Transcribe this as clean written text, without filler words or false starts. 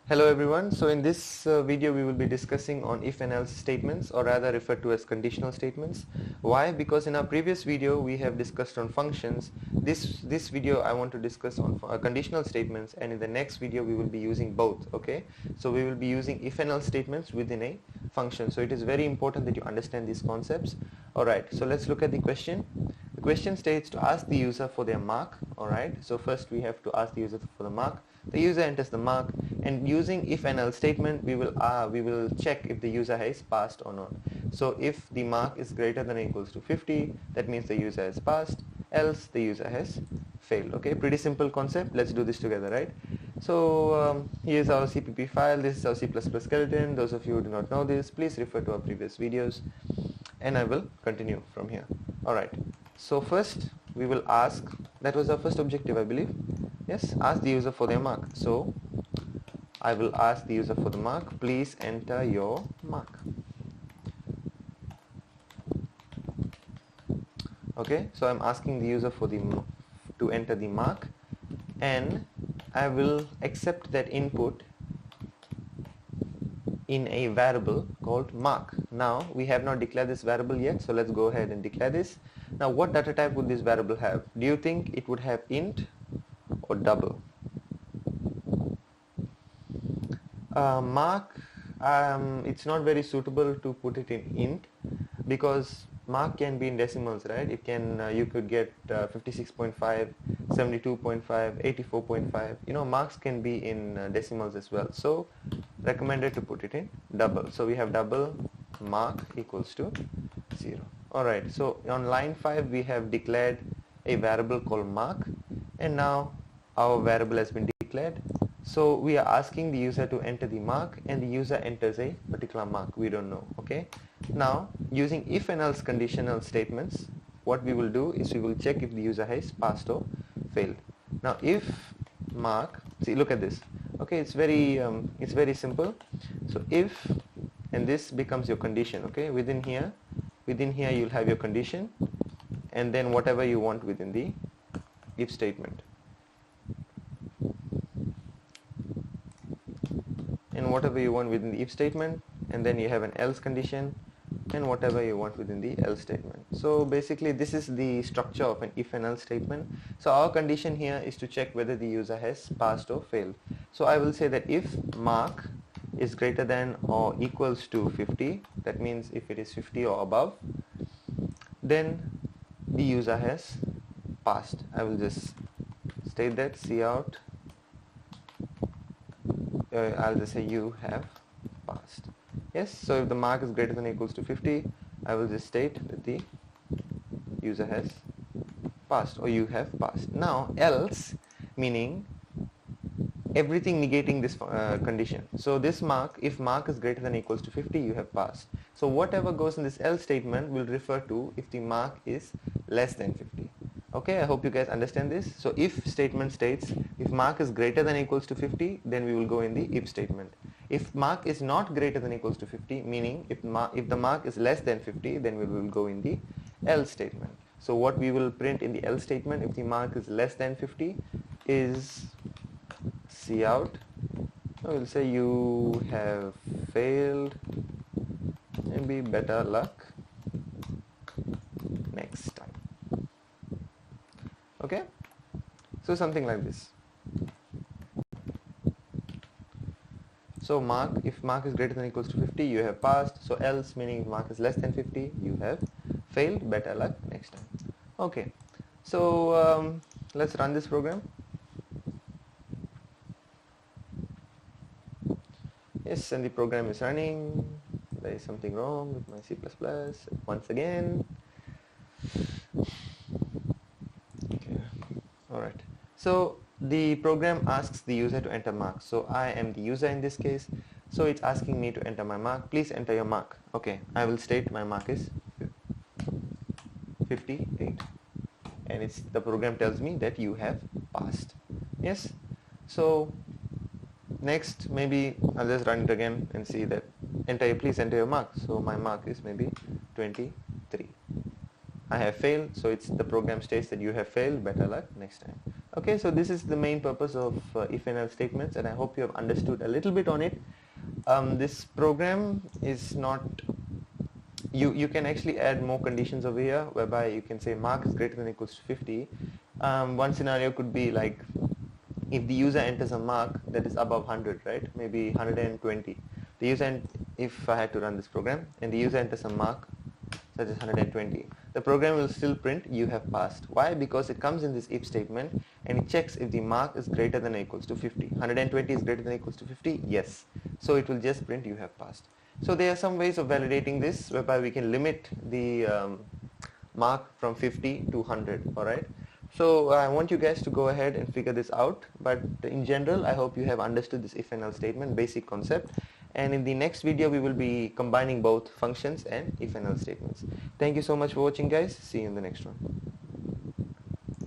Hello everyone. So in this video we will be discussing on if and else statements, or rather referred to as conditional statements. Why? Because in our previous video we have discussed on functions. This video I want to discuss on conditional statements, and in the next video we will be using both. Okay, so we will be using if and else statements within a function. So it is very important that you understand these concepts. Alright, so let's look at the question. The question states to ask the user for their mark. Alright, so first we have to ask the user for the mark. The user enters the mark, and using if and else statement we will check if the user has passed or not. So if the mark is greater than or equals to 50, that means the user has passed, else the user has failed. Okay, pretty simple concept. Let's do this together, right? So here's our CPP file. This is our C++ skeleton. Those of you who do not know this, please refer to our previous videos, and I will continue from here. Alright, so first we will ask, that was our first objective, I believe. Yes, ask the user for their mark. So I will ask the user for the mark. Please enter your mark. Okay, so I'm asking the user for to enter the mark, and I will accept that input in a variable called mark. Now we have not declared this variable yet, so let's go ahead and declare this. Now what data type would this variable have? Do you think it would have int or double? Mark, it's not very suitable to put it in int, because mark can be in decimals, right? It can you could get 56.5, 72.5, 84.5. You know, marks can be in decimals as well. So recommended to put it in double. So we have double mark equals to 0. Alright, so on line 5 we have declared a variable called mark, and now our variable has been declared. So we are asking the user to enter the mark, and the user enters a particular mark. We don't know. Okay, now using if and else conditional statements, what we will do is we will check if the user has passed or failed. Now if mark, see, look at this. Okay, it's very simple. So if, and this becomes your condition. Okay, within here you'll have your condition, and then whatever you want within the if statement, and whatever you want within the if statement, and then you have an else condition, and whatever you want within the else statement. So basically this is the structure of an if and else statement. So our condition here is to check whether the user has passed or failed. So I will say that if mark is greater than or equals to 50, that means if it is 50 or above, then the user has passed. I will just state that cout, I'll just say you have passed. Yes, so if the mark is greater than or equals to 50, I will just state that the user has passed, or you have passed. Now else, meaning everything negating this condition. So this mark, if mark is greater than or equals to 50, you have passed. So whatever goes in this else statement will refer to if the mark is less than 50. Okay, I hope you guys understand this. So if statement states if mark is greater than or equals to 50, then we will go in the if statement. If mark is not greater than or equals to 50, meaning if the mark is less than 50, then we will go in the else statement. So what we will print in the else statement, if the mark is less than 50, is cout. I will say you have failed, maybe better luck next time. Okay, so something like this. So mark, if mark is greater than or equals to 50, you have passed. So else, meaning if mark is less than 50, you have failed, better luck next time. Okay, so let's run this program. Yes, and the program is running. There is something wrong with my C++ once again. Okay, alright. So the program asks the user to enter mark. So I am the user in this case. So it's asking me to enter my mark. Please enter your mark. Okay, I will state my mark is 58. And the program tells me that you have passed. Yes. So next, maybe I'll just run it again and see that please enter your mark. So my mark is maybe 23. I have failed, so the program states that you have failed, better luck next time. Okay, so this is the main purpose of if and else statements, and I hope you have understood a little bit on it. This program is not, you can actually add more conditions over here, whereby you can say mark is greater than or equals to 50. One scenario could be like if the user enters a mark that is above 100, right? Maybe 120. The user, if I had to run this program and the user enters a mark such as 120, the program will still print you have passed. Why? Because it comes in this if statement and it checks if the mark is greater than or equals to 50. 120 is greater than or equals to 50? Yes. So it will just print you have passed. So there are some ways of validating this whereby we can limit the mark from 50 to 100, alright? So I want you guys to go ahead and figure this out, but in general I hope you have understood this if and else statement basic concept, and in the next video we will be combining both functions and if and else statements. Thank you so much for watching, guys. See you in the next one.